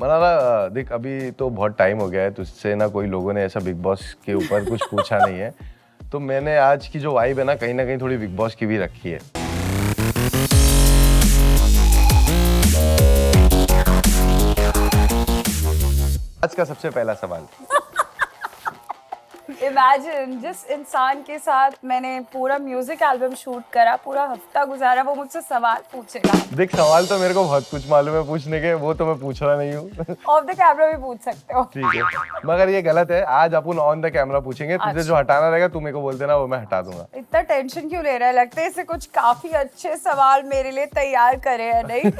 मनारा देख, अभी तो बहुत टाइम हो गया है तुझसे ना कोई लोगों ने ऐसा बिग बॉस के ऊपर कुछ पूछा नहीं है, तो मैंने आज की जो वाइब है ना कहीं थोड़ी बिग बॉस की भी रखी है। आज का सबसे पहला सवाल। इमेजिन जिस इंसान के साथ मैंने पूरा म्यूजिक एल्बम शूट करा, पूरा हफ्ता गुजारा, वो मुझसे सवाल पूछेगा। देख, सवाल तो मेरे को बहुत कुछ मालूम है पूछने के, वो तो मैं पूछ रहा नहीं हूँ। ऑफ द कैमरा भी पूछ सकते हो। ठीक है, मगर ये गलत है। आज अपन ऑन द कैमरा पूछेंगे। तुझे जो हटाना रहेगा तू मेरे को बोल देना, वो मैं हटा दूंगा। इतना टेंशन क्यों ले रहा है? लगता है इसे कुछ काफी अच्छे सवाल मेरे लिए तैयार करे हैं, नहीं?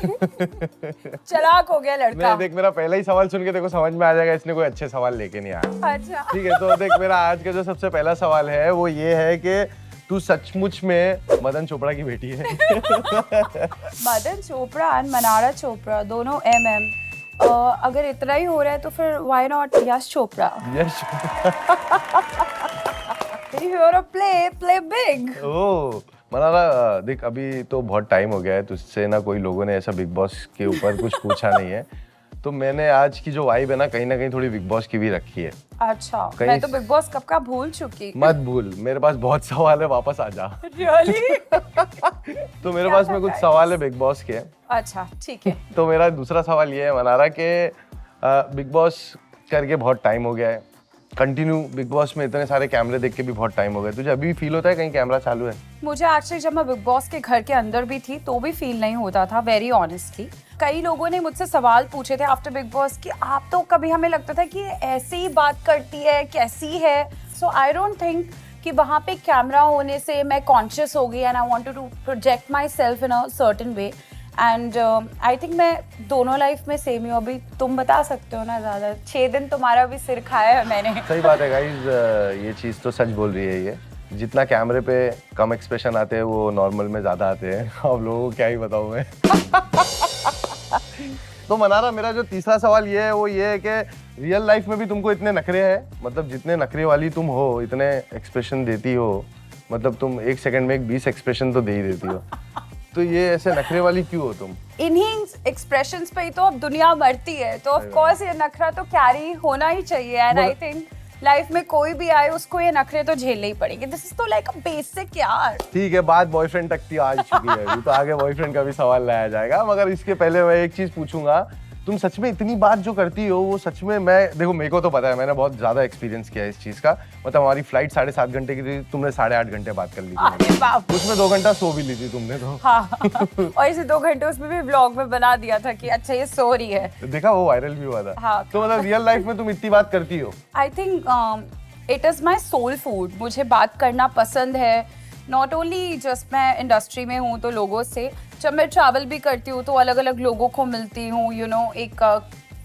चालाक हो गया लड़का। नहीं, देख, मेरा पहला ही सवाल सुन के देखो समझ में आ जाएगा इसने कोई अच्छे सवाल लेके नहीं आया। अच्छा, ठीक है, तो देख, मेरा आज का जो सबसे पहला सवाल है वो ये है कि तू सचमुच में मदन चोपड़ा की बेटी है? मदन चोपड़ा और मनारा चोपड़ा दोनों MM। अगर इतना ही हो रहा है तो फिर why not Yash Chopra? Yash play big. Oh Mannara, देख, अभी तो बहुत टाइम हो गया है तुझसे ना कोई लोगों ने ऐसा बिग बॉस के ऊपर कुछ पूछा नहीं है, तो मैंने आज की जो वाइब है ना कहीं थोड़ी बिग बॉस की भी रखी है। अच्छा, मैं तो बिग बॉस कब का भूल चुकी। मत भूल, मेरे पास बहुत सवाल है, वापस आ जा। Really? तो मेरे पास में कुछ सवाल है बिग बॉस के। अच्छा, ठीक है। तो मेरा दूसरा सवाल ये है मनारा के, बिग बॉस करके बहुत टाइम हो गया है, कंटिन्यू बिग बॉस में इतने सारे कैमरे देख के भी बहुत टाइम हो गया, तुझे अभी भी फील होता है कहीं कैमरा चालू है? मुझे एक्चुअली जब मैं बिग बॉस के घर के अंदर भी थी तो भी फील नहीं होता था, वेरी ऑनेस्टली। कई लोगों ने मुझसे सवाल पूछे थे आफ्टर बिग बॉस कि आप तो, कभी हमें लगता था कि ऐसे ही बात करती है, कैसी है। सो आई डोंट थिंक कि वहाँ पे कैमरा होने से मैं कॉन्शियस हो गई and I wanted to project myself in a certain way. And I think मैं दोनों लाइफ में सेम ही हूँ। अभी तुम बता सकते हो ना, ज़्यादा 6 दिन तुम्हारा भी सिर खाया है मैंने। सही बात है गाइज, ये चीज़ तो सच बोल रही है। ये जितना कैमरे पे कम एक्सप्रेशन आते हैं वो नॉर्मल में ज़्यादा आते हैं। आप लोगों को क्या ही बताऊँ मैं। तो मनारा, मेरा जो तीसरा सवाल ये है वो ये है कि रियल लाइफ में भी तुमको इतने नखरे हैं, मतलब जितने नखरे वाली तुम हो, इतने एक्सप्रेशन देती हो, मतलब तुम 1 सेकंड में 20 एक्सप्रेशन तो दे ही देती हो, तो ये ऐसे नखरे वाली क्यों हो तुम? इन्हीं एक्सप्रेशंस पे ही तो अब दुनिया मरती है, तो ऑफ कोर्स ये नखरा तो कैरी होना ही चाहिए। एंड आई थिंक लाइफ में कोई भी आए उसको ये नखरे तो झेलने ही पड़ेंगे। दिस इज तो लाइक अ बेसिक यार। ठीक है, बात बॉयफ्रेंड तक की आ चुकी है, तो आगे बॉयफ्रेंड का भी सवाल लाया जाएगा, मगर इसके पहले मैं एक चीज पूछूंगा। तुम सच में इतनी बात जो करती हो वो सच में, मैं देखो, मेरे को तो पता है, मैंने बहुत ज्यादा एक्सपीरियंस किया है इस चीज का। मतलब हमारी फ्लाइट 7.5 घंटे की थी, तुमने 8.5 घंटे बात कर ली थी, उसमें 2 घंटा सो भी ली थी तुमने तो। हाँ। और इसे 2 घंटे उसमें भी व्लॉग में बना दिया था कि अच्छा ये सो रही है, देखा, वो वायरल भी हुआ था। हाँ। तो मतलब रियल लाइफ में तुम इतनी बात करती हो? I think it is my soul food. मुझे बात करना पसंद है, नॉट ओनली जस्ट मैं इंडस्ट्री में हूँ तो लोगों से, जब मैं ट्रैवल भी करती हूँ तो अलग अलग लोगों को मिलती हूँ, यू नो, एक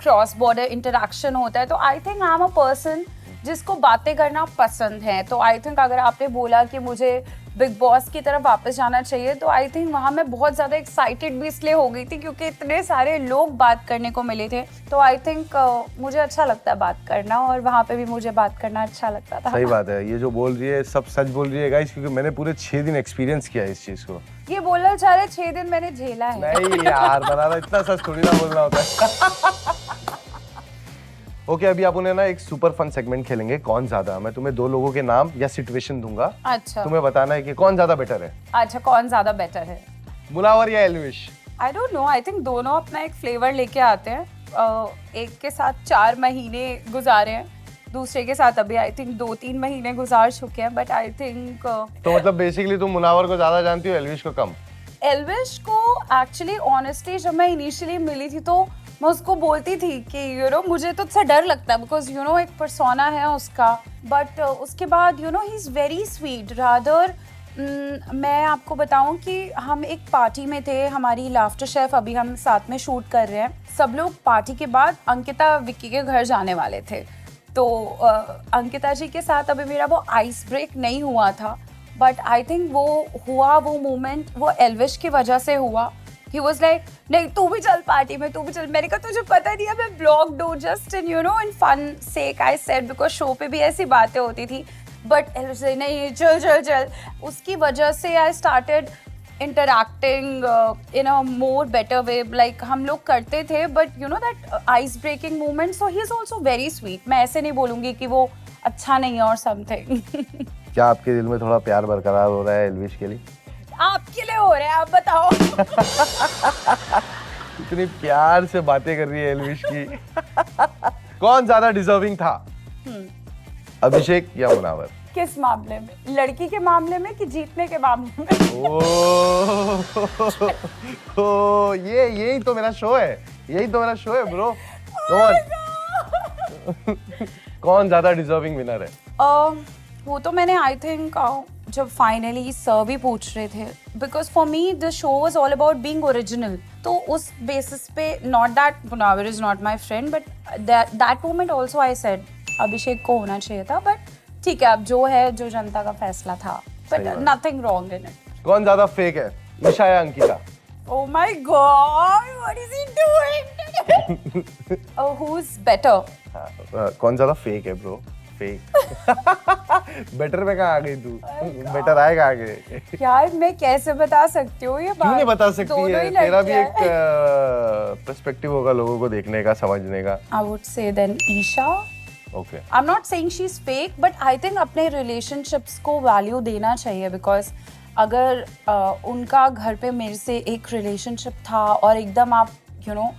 क्रॉस बॉर्डर इंटरेक्शन होता है। तो I think I am a person जिसको बातें करना पसंद है। तो आई थिंक अगर आपने बोला कि मुझे बिग बॉस की तरफ वापस जाना चाहिए, तो आई थिंक वहाँ मैं बहुत ज़्यादा एक्साइटेड भी इसलिए हो गई थी क्योंकि इतने सारे लोग बात करने को मिले थे। तो आई थिंक मुझे अच्छा लगता है बात करना, और वहाँ पे भी मुझे बात करना अच्छा लगता था। सही बात है, ये जो बोल रही है सब सच बोल रही है गाइस, क्योंकि मैंने पूरे 6 दिन एक्सपीरियंस किया है इस चीज को। ये बोलना चाह रहे 6 दिन मैंने झेला है। नहीं यार बनाना, इतना सच थोड़ी ना बोलना होता है। ओके, अभी आप उन्हें ना एक सुपर फन सेगमेंट खेलेंगे, कौन ज्यादा। मैं तुम्हें 2 लोगों के नाम या सिचुएशन दूंगा, अच्छा, तुम्हें बताना है कि कौन ज्यादा बेटर है। अच्छा, कौन ज्यादा बेटर है? मुनावर या Elvish? I don't know, I think दोनों अपना एक फ्लेवर लेके आते हैं। एक के साथ 4 महीने गुजारे हैं, दूसरे के साथ अभी आई थिंक 2-3 महीने गुजार चुके हैं, बट आई थिंक तो मतलब बेसिकली तुम मुनावर को ज्यादा जानती हो, एल्विश को कम? एल्विश को एक्चुअली ऑनेस्टली जब मैं इनिशियली मिली थी तो मैं उसको बोलती थी कि यू नो मुझे तो उससे डर लगता है, बिकॉज यू नो एक पर्सोना है उसका, बट उसके बाद you know he is very sweet rather. मैं आपको बताऊं कि हम एक पार्टी में थे, हमारी लाफ्टर शेफ, अभी हम साथ में शूट कर रहे हैं। सब लोग पार्टी के बाद अंकिता विक्की के घर जाने वाले थे, तो अंकिता जी के साथ अभी मेरा वो आइस ब्रेक नहीं हुआ था, बट आई थिंक वो मोमेंट वो एल्विश की वजह से हुआ। He was like, नहीं तू भी चल पार्टी में, तू भी चल। मैंने कहा तुझे पता नहीं है मैं blog do just in you know in fun sake I said, because show पे भी ऐसी बातें होती थी, बट नहीं चल चल चल। उसकी वजह से I started interacting in a more better way. Like हम लोग करते थे, but you know that ice breaking moment. So he is also very sweet. मैं ऐसे नहीं बोलूँगी कि वो अच्छा नहीं है or something. क्या आपके दिल में थोड़ा प्यार बरकरार हो रहा है एल्विश के लिए? आपके लिए हो रहा है, आप बताओ. इतनी प्यार से बातें कर रही है एल्विश की. कौन ज्यादा डिजर्विंग था, अभिषेक या मुनावर? किस मामले में? लड़की के मामले में कि जीतने के मामले में? ओ, यही तो मेरा शो है, यही तो मेरा शो है ब्रो. कौन ज्यादा डिजर्विंग विनर है? वो तो मैंने आई थिंक जब फाइनली सर भी पूछ रहे थे, because for me the show was all about being original. तो उस बेसिस पे, not that Munawar is not my friend, but that moment also I said Abhishek को होना चाहिए था. बट ठीक है, अब जो है, जो जनता का फैसला था, but nothing wrong in it. कौन ज्यादा फेक है, ईशा या Ankita? Oh my God, what is he doing? Who's better? कौन ज्यादा फेक है ब्रो? फेक. बेटर में कहाँ आ गई तू? बेटर आएगा आगे. यार मैं कैसे बता सकती हूँ ये बात? क्यों नहीं बता सकती है? तेरा भी एक है। पर्सपेक्टिव होगा लोगों को देखने का, समझने का. I would say then Isha. Okay. I'm not saying she's fake, but I think अपने relationships को value देना चाहिए, because अगर उनका घर पे मेरे से एक relationship था और एकदम आप you know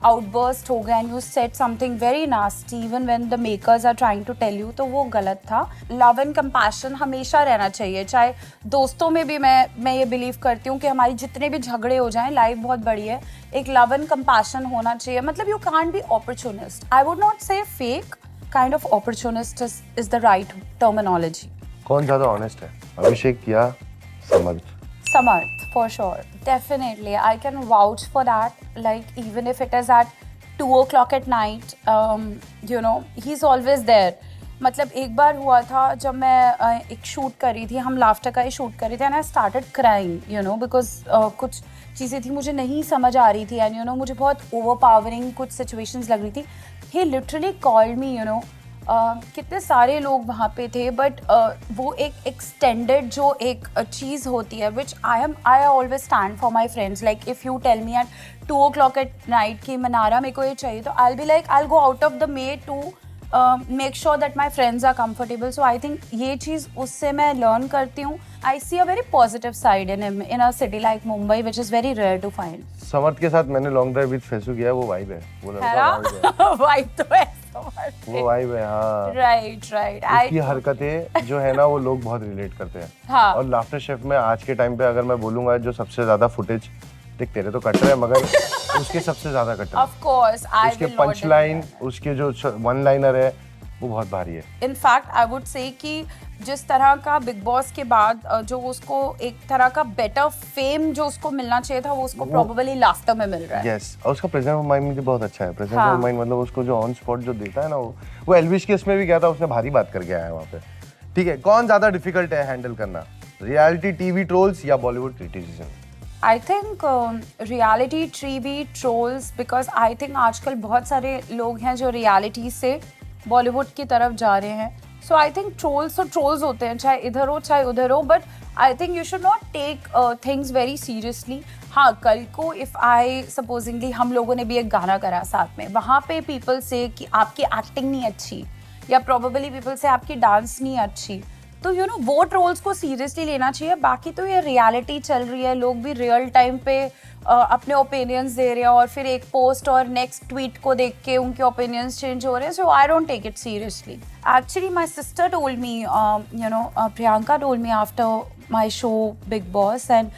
outburst हो गए and you said something very nasty even when the makers are trying to tell you, तो वो गलत था. Love and compassion हमेशा रहना चाहिए, चाहे दोस्तों में भी. मैं ये बिलीव करती हूँ कि हमारी जितने भी झगड़े हो जाएं, लाइफ बहुत बड़ी है, एक love and compassion होना चाहिए. मतलब you can't be opportunist. I would not say fake, kind of opportunist is the right terminology. कौन ज्यादा ऑनेस्ट है, अभिषेक या समर्थ? Samarth, for sure. Definitely. I can vouch for that. Like, even if it is at 2 o'clock at night, you know, he's always there. मतलब एक बार हुआ था जब मैं एक शूट कर रही थी, हम लाफ्टर का ही शूट कर रहे थे, and I started crying, you know, because कुछ चीज़ें थी मुझे नहीं समझ आ रही थी, and you know मुझे बहुत overpowering कुछ situations लग रही थी. He literally called me, you know. कितने सारे लोग वहाँ पे थे, बट वो एक एक्सटेंडेड जो एक चीज़ होती है, which I always stand for my friends. Like if you tell me at 2 o'clock at night कि मनारा मेरे को ये चाहिए, तो I be like I go out of the way to make sure that my friends are comfortable. So I think ये चीज़ उससे मैं लर्न करती हूँ. I see a very positive side in a city like Mumbai, which is very rare to find. Samarth के साथ मैंने long drive with फेसू किया है, वो वाइब है, वो लड़का वाइब तो है, वो वाइब है. हाँ, राइट. उसकी हरकतें जो है ना, वो लोग बहुत रिलेट करते हैं. हाँ. और लाफ्टर शेफ में आज के टाइम पे अगर मैं बोलूंगा, जो सबसे ज्यादा फुटेज, देख तेरे तो कट रहे हैं, मगर उसके सबसे ज्यादा कट रहे हैं. Of course, I उसके will not पंच लाइन, उसके जो वन लाइनर है, वो बहुत भारी है. इनफैक्ट आई वुड से कि जिस तरह का बिग बॉस के बाद जो उसको एक तरह का बेटर फेम जो उसको मिलना चाहिए था, वो उसको प्रोबेबली लाफ्टर में मिल रहा है. यस, और उसका प्रेजेंस ऑफ माइंड मुझे बहुत अच्छा है. प्रेजेंस ऑफ माइंड मतलब उसको जो ऑन स्पॉट जो देता है ना, वो एल्विश केस में भी गया था, उसने भारी बात करके आया है वहाँ पे. ठीक है, कौन ज्यादा डिफिकल्ट है हैंडल करना, रियलिटी टीवी ट्रोल्स या Bollywood criticism? I think reality TV trolls, because I think आजकल बहुत सारे लोग हैं जो रियलिटी से बॉलीवुड की तरफ जा रहे हैं. सो आई थिंक ट्रोल्स तो ट्रोल्स होते हैं, चाहे इधर हो चाहे उधर हो, but I think you should not take things very seriously. हाँ, कल को इफ़ आई सपोजिंगली हम लोगों ने भी एक गाना करा साथ में, वहाँ पे पीपल से कि आपकी एक्टिंग नहीं अच्छी, या प्रोबेबली पीपल से आपकी डांस नहीं अच्छी, तो यू नो वो ट्रोल्स को सीरियसली लेना चाहिए. बाकी तो ये रियलिटी चल रही है, लोग भी रियल टाइम पे अपने ओपिनियंस दे रहे हैं, और फिर एक पोस्ट और नेक्स्ट ट्वीट को देख के उनके ओपिनियंस चेंज हो रहे हैं. So I don't take it seriously. Actually my sister told me, you know, Priyanka told me after my show Bigg Boss, and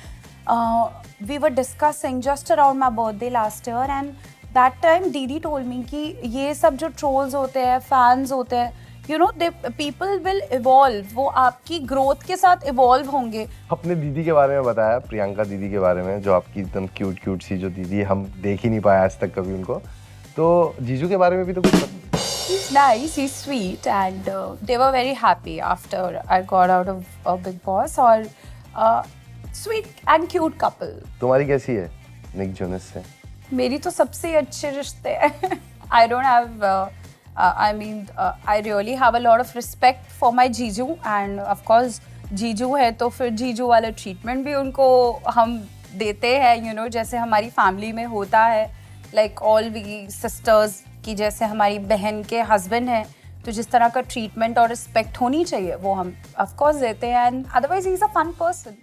we were discussing just around my birthday last year, and that time दीदी told me कि ये सब जो trolls होते हैं, fans होते हैं, you know, they people will evolve, वो आपकी ग्रोथ के साथ इवॉल्व होंगे. अपने दीदी के बारे में बताया, प्रियंका दीदी के बारे में, जो आपकी एकदम क्यूट सी जो दीदी, हम देख ही नहीं पाए आज तक कभी उनको. तो जीजू के बारे में भी तो कुछ He's nice, he's sweet, and they were very happy after I got out of Big Boss. और sweet and cute couple. तुम्हारी कैसी है निक जोनस से? मेरी तो सबसे अच्छे रिश्ते हैं. I don't have I mean, I really have a lot of respect for my Jiju, and of course जीजू है तो फिर जीजू वाला ट्रीटमेंट भी उनको हम देते हैं, यू नो, जैसे हमारी फैमिली में होता है, लाइक ऑल वी सिस्टर्स की, जैसे हमारी बहन के हस्बैंड हैं, तो जिस तरह का ट्रीटमेंट और रिस्पेक्ट होनी चाहिए वो हम ऑफ कोर्स देते हैं, and otherwise he is a fun person.